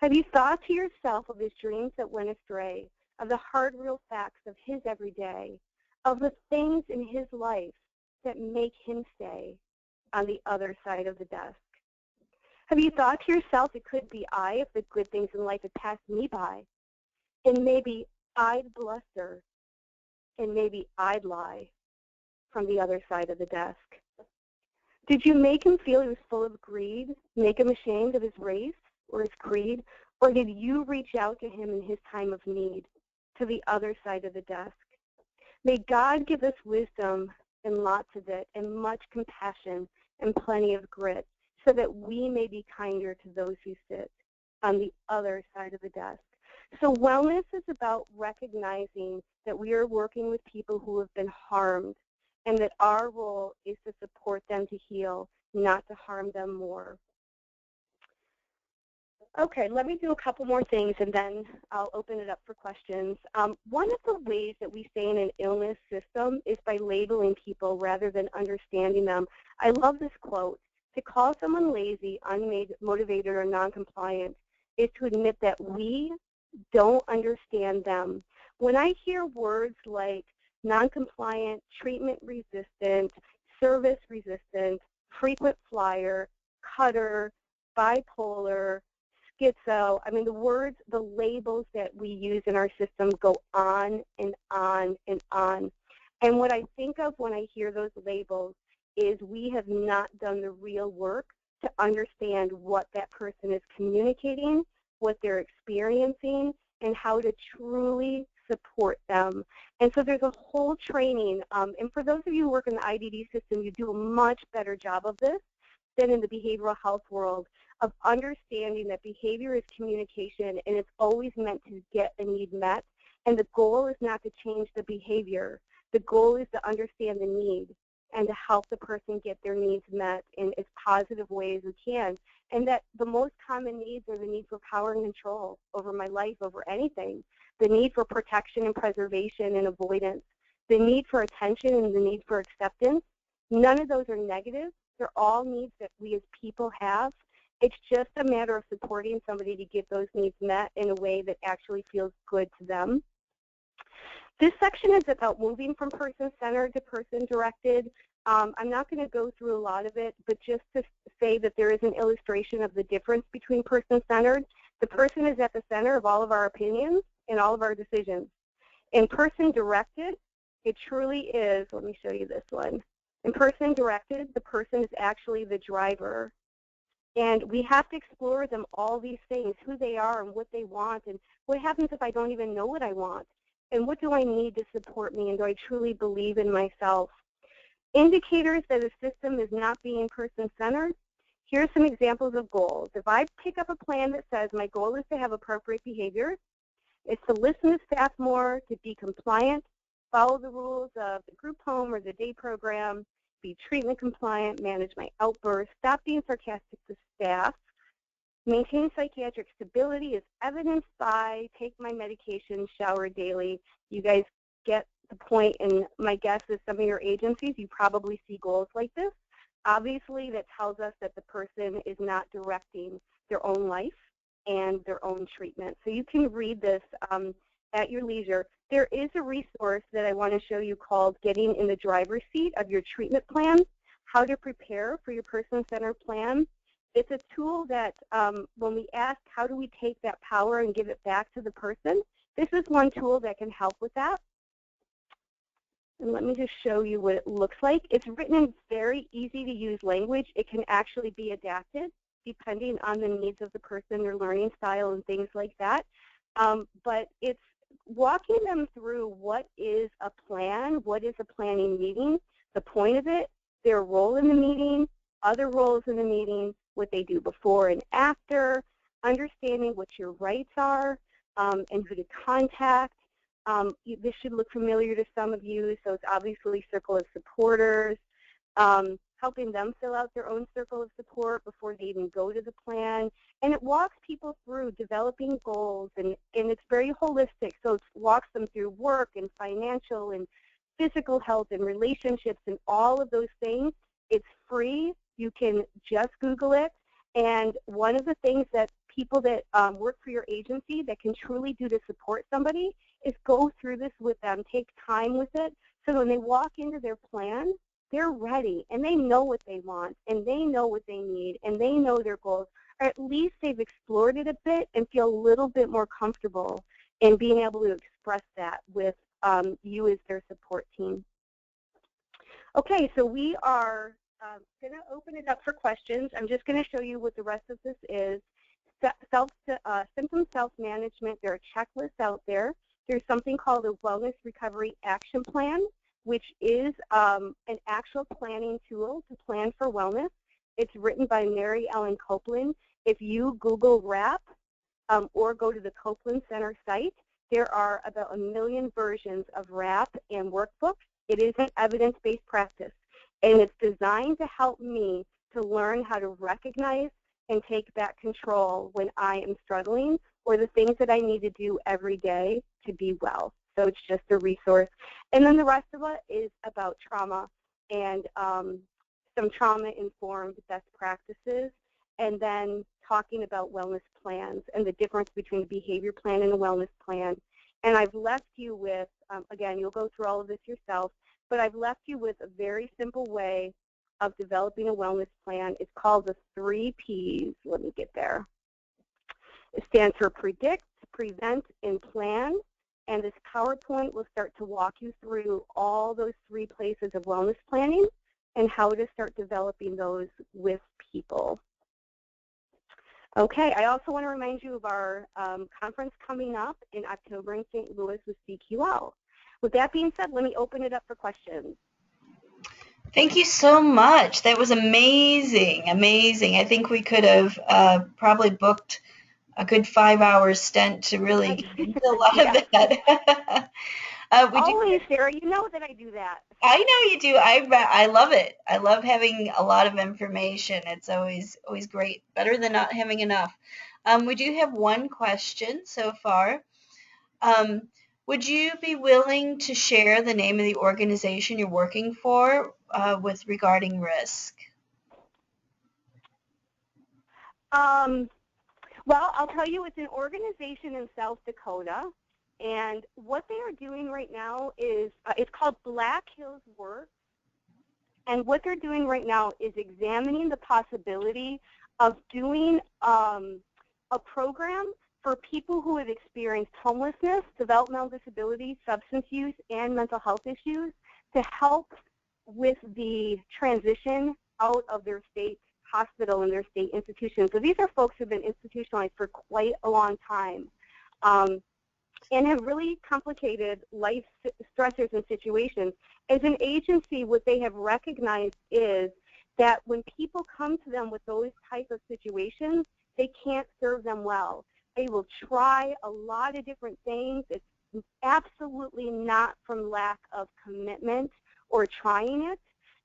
Have you thought to yourself of his dreams that went astray, of the hard, real facts of his everyday, of the things in his life that make him stay on the other side of the desk? Have you thought to yourself, it could be I if the good things in life had passed me by, and maybe I'd bluster, and maybe I'd lie from the other side of the desk? Did you make him feel he was full of greed, make him ashamed of his race or his creed, or did you reach out to him in his time of need, to the other side of the desk? May God give us wisdom and lots of it, and much compassion and plenty of grit, so that we may be kinder to those who sit on the other side of the desk. So wellness is about recognizing that we are working with people who have been harmed, and that our role is to support them to heal, not to harm them more. Okay, let me do a couple more things and then I'll open it up for questions. One of the ways that we stay in an illness system is by labeling people rather than understanding them. I love this quote. To call someone lazy, unmotivated, or non-compliant is to admit that we don't understand them. When I hear words like non-compliant, treatment resistant, service resistant, frequent flyer, cutter, bipolar, schizo, I mean the words, the labels that we use in our system go on and on and on. And what I think of when I hear those labels is we have not done the real work to understand what that person is communicating, what they're experiencing, and how to truly support them. And so there's a whole training, and for those of you who work in the IDD system, you do a much better job of this than in the behavioral health world, of understanding that behavior is communication and it's always meant to get a need met. And the goal is not to change the behavior. The goal is to understand the need and to help the person get their needs met in as positive way as we can. And that the most common needs are the need for power and control over my life, over anything, the need for protection and preservation and avoidance, the need for attention and the need for acceptance. None of those are negative. They're all needs that we as people have. It's just a matter of supporting somebody to get those needs met in a way that actually feels good to them. This section is about moving from person-centered to person-directed. I'm not going to go through a lot of it, but just to say that there is an illustration of the difference between person-centered. The person is at the center of all of our opinions and all of our decisions. In person-directed, it truly is, let me show you this one. In person-directed, the person is actually the driver. And we have to explore them, all these things, who they are and what they want, and what happens if I don't even know what I want, and what do I need to support me, and do I truly believe in myself? Indicators that a system is not being person-centered. Here's some examples of goals. If I pick up a plan that says my goal is to have appropriate behavior, it's to listen to staff more, to be compliant, follow the rules of the group home or the day program, be treatment compliant, manage my outbursts, stop being sarcastic to staff, maintain psychiatric stability is evidenced by take my medication, shower daily. You guys get the point, and my guess is some of your agencies, you probably see goals like this. Obviously, that tells us that the person is not directing their own life and their own treatment. So you can read this at your leisure. There is a resource that I want to show you called Getting in the Driver's Seat of Your Treatment Plan, How to Prepare for Your Person-Centered Plan. It's a tool that when we ask how do we take that power and give it back to the person, this is one tool that can help with that. And let me just show you what it looks like. It's written in very easy to use language. It can actually be adapted depending on the needs of the person, their learning style and things like that. But it's walking them through what is a plan, what is a planning meeting, the point of it, their role in the meeting, other roles in the meeting, what they do before and after, understanding what your rights are, and who to contact. This should look familiar to some of you, so it's obviously circle of supporters, helping them fill out their own circle of support before they even go to the plan. And it walks people through developing goals, and it's very holistic, so it walks them through work and financial and physical health and relationships and all of those things. It's free. You can just Google it. And one of the things that people that work for your agency that can truly do to support somebody is go through this with them, take time with it, so when they walk into their plan, they're ready, and they know what they want, and they know what they need, and they know their goals, or at least they've explored it a bit and feel a little bit more comfortable in being able to express that with you as their support team. Okay, so we are going to open it up for questions. I'm just going to show you what the rest of this is. Symptom self-management, there are checklists out there. There's something called a Wellness Recovery Action Plan, which is an actual planning tool to plan for wellness. It's written by Mary Ellen Copeland. If you Google WRAP or go to the Copeland Center site, there are about 1 million versions of WRAP and Workbook. It is an evidence-based practice, and it's designed to help me to learn how to recognize and take back control when I am struggling, or the things that I need to do every day to be well. So it's just a resource. And then the rest of it is about trauma and some trauma-informed best practices, and then talking about wellness plans and the difference between a behavior plan and a wellness plan. And I've left you with, again, you'll go through all of this yourself, but I've left you with a very simple way of developing a wellness plan. It's called the 3 Ps. Let me get there. It stands for predict, prevent, and plan. And this PowerPoint will start to walk you through all those 3 places of wellness planning and how to start developing those with people. Okay, I also want to remind you of our conference coming up in October in St. Louis with CQL. With that being said, let me open it up for questions. Thank you so much. That was amazing, amazing. I think we could have probably booked a good 5-hour stint to really get into a lot of that. Always, Sarah, you know that I do that. I know you do. I love it. I love having a lot of information. It's always great. Better than not having enough. We do have one question so far. Would you be willing to share the name of the organization you're working for with regarding risk? Well, I'll tell you, it's an organization in South Dakota, and what they are doing right now is, it's called Black Hills Works, and what they're doing right now is examining the possibility of doing a program for people who have experienced homelessness, developmental disability, substance use, and mental health issues to help with the transition out of their state hospital and their state institution. So these are folks who have been institutionalized for quite a long time and have really complicated life stressors and situations. As an agency, what they have recognized is that when people come to them with those types of situations, they can't serve them well. They will try a lot of different things. It's absolutely not from lack of commitment or trying it.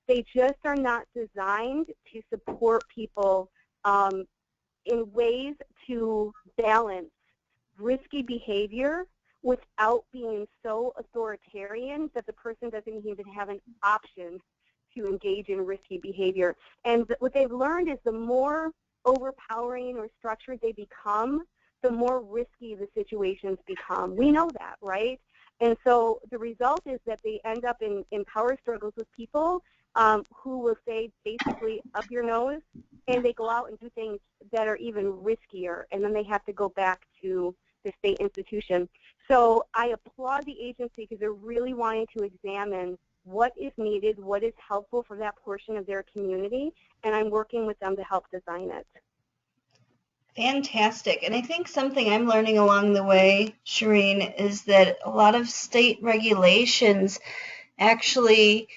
They just are not designed to support people in ways to balance risky behavior without being so authoritarian that the person doesn't even have an option to engage in risky behavior. And what they've learned is the more overpowering or structured they become, the more risky the situations become. We know that, right? And so the result is that they end up in power struggles with people who will say basically up your nose, and they go out and do things that are even riskier, and then they have to go back to the state institution. So I applaud the agency because they're really wanting to examine what is needed, what is helpful for that portion of their community, and I'm working with them to help design it. Fantastic. And I think something I'm learning along the way, Cherene, is that a lot of state regulations actually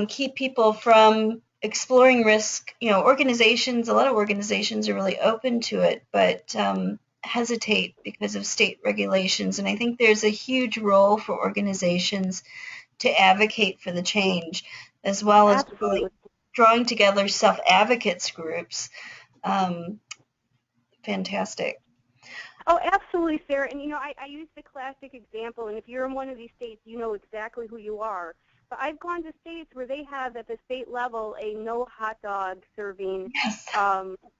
keep people from exploring risk. You know, organizations, a lot of organizations are really open to it, but hesitate because of state regulations. And I think there's a huge role for organizations to advocate for the change, as well as really drawing together self-advocates groups. Fantastic. Oh, absolutely, Sarah. And, you know, I use the classic example, and if you're in one of these states, you know exactly who you are. But I've gone to states where they have, at the state level, a no hot dog serving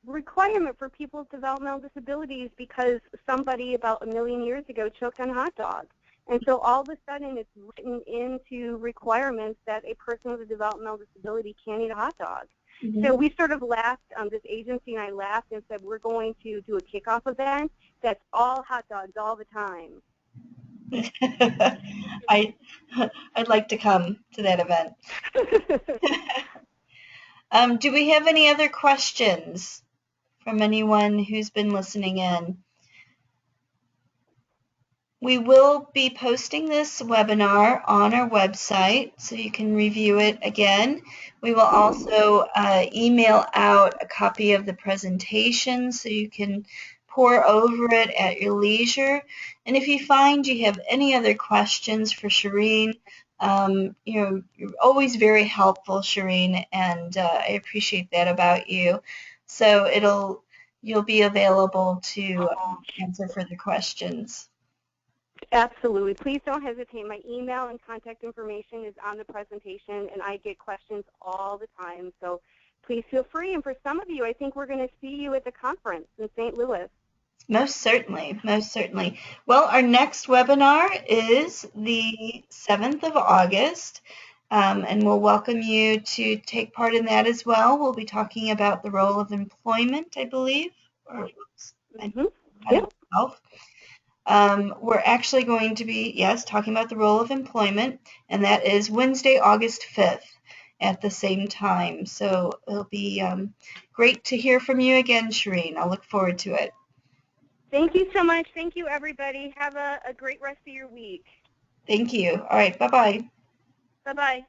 requirement for people with developmental disabilities because somebody about 1 million years ago choked on a hot dog. And so all of a sudden it's written into requirements that a person with a developmental disability can't eat a hot dog. Mm-hmm. So we sort of laughed, this agency and I laughed and said, we're going to do a kickoff event that's all hot dogs all the time. I'd like to come to that event. Do we have any other questions from anyone who's been listening in? We will be posting this webinar on our website, so you can review it again. We will also email out a copy of the presentation so you can pore over it at your leisure. And if you find you have any other questions for Cherene, you know, you're always very helpful, Cherene, and I appreciate that about you. So you'll be available to answer further questions. Absolutely. Please don't hesitate. My email and contact information is on the presentation, and I get questions all the time. So please feel free. And for some of you, I think we're going to see you at the conference in St. Louis. Most certainly, most certainly. Well, our next webinar is the 7th of August, and we'll welcome you to take part in that as well. We'll be talking about the role of employment, I believe, or oops, Yep. We're actually going to be, yes, talking about the role of employment, and that is Wednesday, August 5th at the same time. So it'll be great to hear from you again, Cherene. I'll look forward to it. Thank you so much. Thank you, everybody. Have a great rest of your week. Thank you. All right. Bye-bye. Bye-bye.